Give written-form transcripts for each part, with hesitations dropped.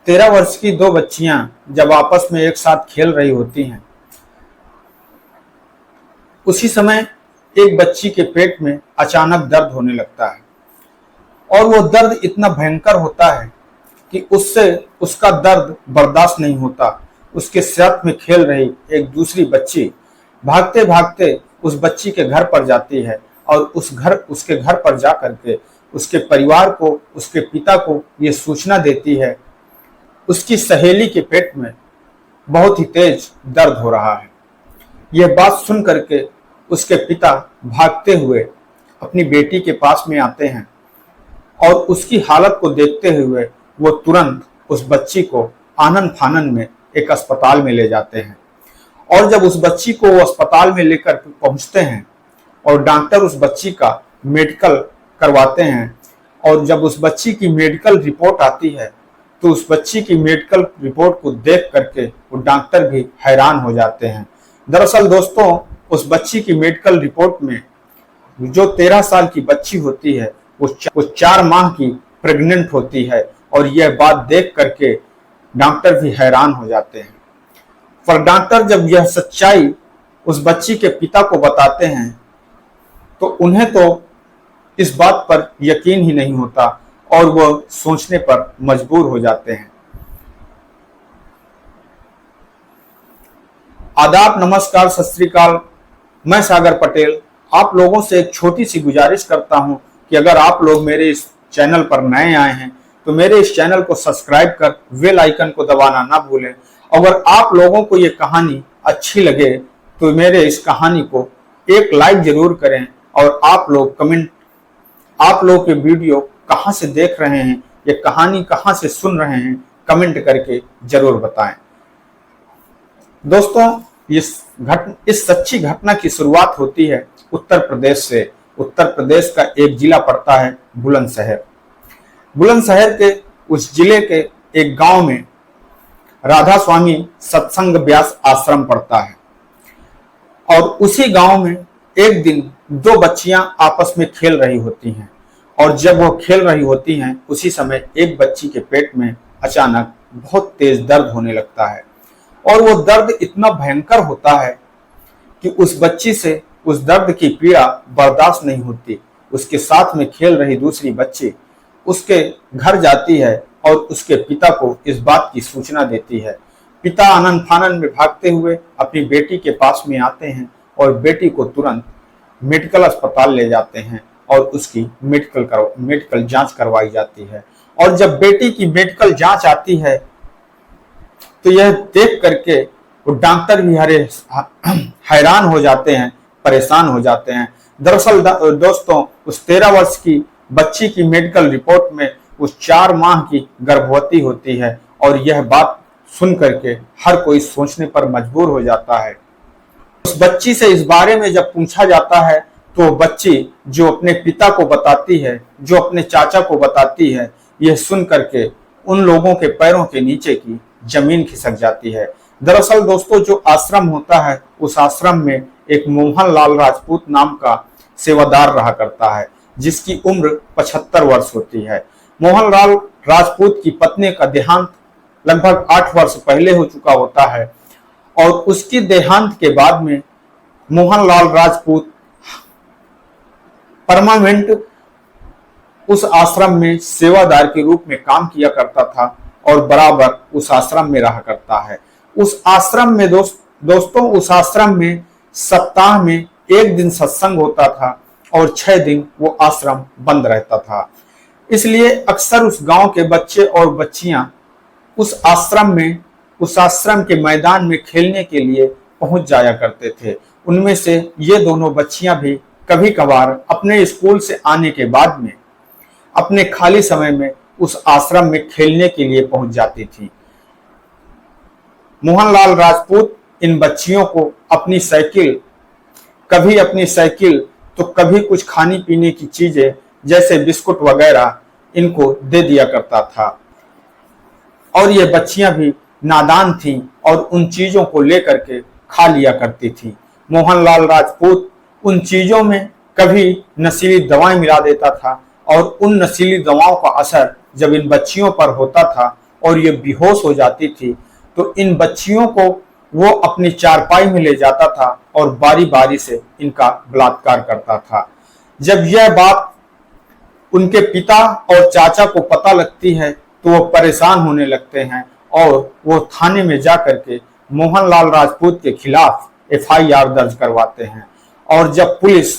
13 वर्ष की दो बच्चियां जब आपस में एक साथ खेल रही होती हैं, उसी समय एक बच्ची के पेट में अचानक दर्द होने लगता है और वो दर्द इतना भयंकर होता है कि उससे उसका दर्द बर्दाश्त नहीं होता। उसके साथ में खेल रही एक दूसरी बच्ची भागते भागते उस बच्ची के घर पर जाती है और उसके घर पर जा करके उसके परिवार को, उसके पिता को ये सूचना देती है उसकी सहेली के पेट में बहुत ही तेज दर्द हो रहा है। यह बात सुन करके उसके पिता भागते हुए अपनी बेटी के पास में आते हैं और उसकी हालत को देखते हुए वो तुरंत उस बच्ची को आनन फानन में एक अस्पताल में ले जाते हैं। और जब उस बच्ची को वो अस्पताल में लेकर पहुंचते हैं और डॉक्टर उस बच्ची का मेडिकल करवाते हैं और जब उस बच्ची की मेडिकल रिपोर्ट आती है तो उस बच्ची की मेडिकल रिपोर्ट को देख करके वो डॉक्टर भी हैरान हो जाते हैं। दरअसल दोस्तों, उस बच्ची की मेडिकल रिपोर्ट में जो 13 साल की बच्ची होती है वो 4 माह की प्रेग्नेंट होती है और यह बात देख करके डॉक्टर भी हैरान हो जाते हैं। पर डॉक्टर जब यह सच्चाई उस बच्ची के पिता को बताते हैं तो उन्हें तो इस बात पर यकीन ही नहीं होता और वह सोचने पर मजबूर हो जाते हैं। आदाब, नमस्कार, सत श्री अकाल। मैं सागर पटेल आप लोगों से एक छोटी सी गुजारिश करता हूं कि अगर आप लोग मेरे इस चैनल पर नए आए हैं तो मेरे इस चैनल को सब्सक्राइब कर बेल आइकन को दबाना ना भूलें। अगर आप लोगों को ये कहानी अच्छी लगे तो मेरे इस कहानी को एक लाइक जरूर करें और आप लोग के वीडियो कहां से देख रहे हैं, ये कहानी कहां से सुन रहे हैं, कमेंट करके जरूर बताएं। दोस्तों, इस सच्ची घटना की शुरुआत होती है उत्तर प्रदेश से। उत्तर प्रदेश का एक जिला पड़ता है बुलंदशहर। बुलंदशहर के उस जिले के एक गांव में राधा स्वामी सत्संग व्यास आश्रम पड़ता है और उसी गांव में एक दिन दो बच्चियां आपस में खेल रही होती हैं और जब वो खेल रही होती हैं उसी समय एक बच्ची के पेट में अचानक बहुत तेज दर्द होने लगता है और वो दर्द इतना भयंकर होता है कि उस बच्ची से उस दर्द की पीड़ा बर्दाश्त नहीं होती। उसके साथ में खेल रही दूसरी बच्ची उसके घर जाती है और उसके पिता को इस बात की सूचना देती है। पिता आनन फानन में भागते हुए अपनी बेटी के पास में आते हैं और बेटी को तुरंत मेडिकल अस्पताल ले जाते हैं और उसकी मेडिकल जांच करवाई जाती है। और जब बेटी की मेडिकल जांच आती है तो यह देख करके वो डॉक्टर भी हैरान हो जाते हैं, परेशान हो जाते हैं। दरअसल दोस्तों, उस 13 वर्ष की बच्ची की मेडिकल रिपोर्ट में उस 4 माह की गर्भवती होती है और यह बात सुन करके हर कोई सोचने पर मजबूर हो जाता है। उस बच्ची से इस बारे में जब पूछा जाता है तो बच्ची जो अपने पिता को बताती है, जो अपने चाचा को बताती है, यह सुन करके उन लोगों के पैरों के नीचे की जमीन खिसक जाती है। दरअसल दोस्तों, जो आश्रम होता है उस आश्रम में एक मोहनलाल राजपूत नाम का सेवादार रहा करता है जिसकी उम्र 75 वर्ष होती है। मोहनलाल राजपूत की पत्नी का देहांत लगभग 8 वर्ष पहले हो चुका होता है और उसकी देहांत के बाद में मोहनलाल राजपूत परमानेंट उस आश्रम में सेवादार के रूप में काम किया करता था और बराबर उस आश्रम में रहा करता है। उस आश्रम में दोस्तों उस आश्रम में सप्ताह में 1 दिन सत्संग होता था और 6 दिन वो आश्रम बंद रहता था। इसलिए अक्सर उस गांव के बच्चे और बच्चियां उस आश्रम के मैदान में खेलने के लिए पहुंच जाया करते थे। उनमें से ये दोनों बच्चियां भी कभी कभार अपने स्कूल से आने के बाद में अपने खाली समय में उस आश्रम में खेलने के लिए पहुंच जाती थी। मोहनलाल राजपूत इन बच्चियों को कभी अपनी साइकिल तो कभी कुछ खाने पीने की चीजें जैसे बिस्कुट वगैरह इनको दे दिया करता था और ये बच्चियां भी नादान थीं और उन चीजों को लेकर के खा लिया करती थी। मोहनलाल राजपूत उन चीजों में कभी नशीली दवाएं मिला देता था और उन नशीली दवाओं का असर जब इन बच्चियों पर होता था और ये बेहोश हो जाती थी तो इन बच्चियों को वो अपनी चारपाई में ले जाता था और बारी बारी से इनका बलात्कार करता था। जब यह बात उनके पिता और चाचा को पता लगती है तो वो परेशान होने लगते हैं और वो थाने में जाकर के मोहनलाल राजपूत के खिलाफ FIR दर्ज करवाते हैं। और जब पुलिस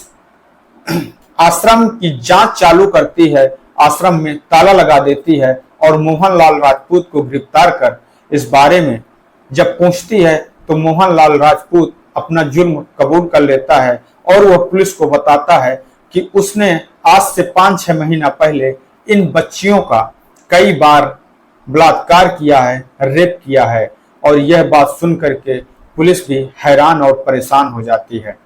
आश्रम की जांच चालू करती है, आश्रम में ताला लगा देती है और मोहनलाल राजपूत को गिरफ्तार कर इस बारे में जब पूछती है तो मोहनलाल राजपूत अपना जुर्म कबूल कर लेता है और वह पुलिस को बताता है कि उसने आज से 5-6 महीना पहले इन बच्चियों का कई बार बलात्कार किया है, रेप किया है। और यह बात सुन करके पुलिस भी हैरान और परेशान हो जाती है,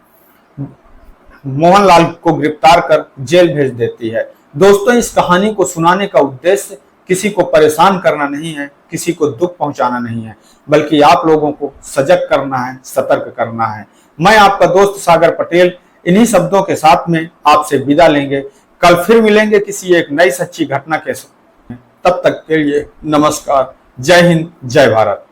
मोहनलाल को गिरफ्तार कर जेल भेज देती है। दोस्तों, इस कहानी को सुनाने का उद्देश्य किसी को परेशान करना नहीं है, किसी को दुख पहुंचाना नहीं है, बल्कि आप लोगों को सजग करना है, सतर्क करना है। मैं आपका दोस्त सागर पटेल इन्हीं शब्दों के साथ में आपसे विदा लेंगे। कल फिर मिलेंगे किसी एक नई सच्ची घटना के साथ। तब तक के लिए नमस्कार। जय हिंद, जय भारत।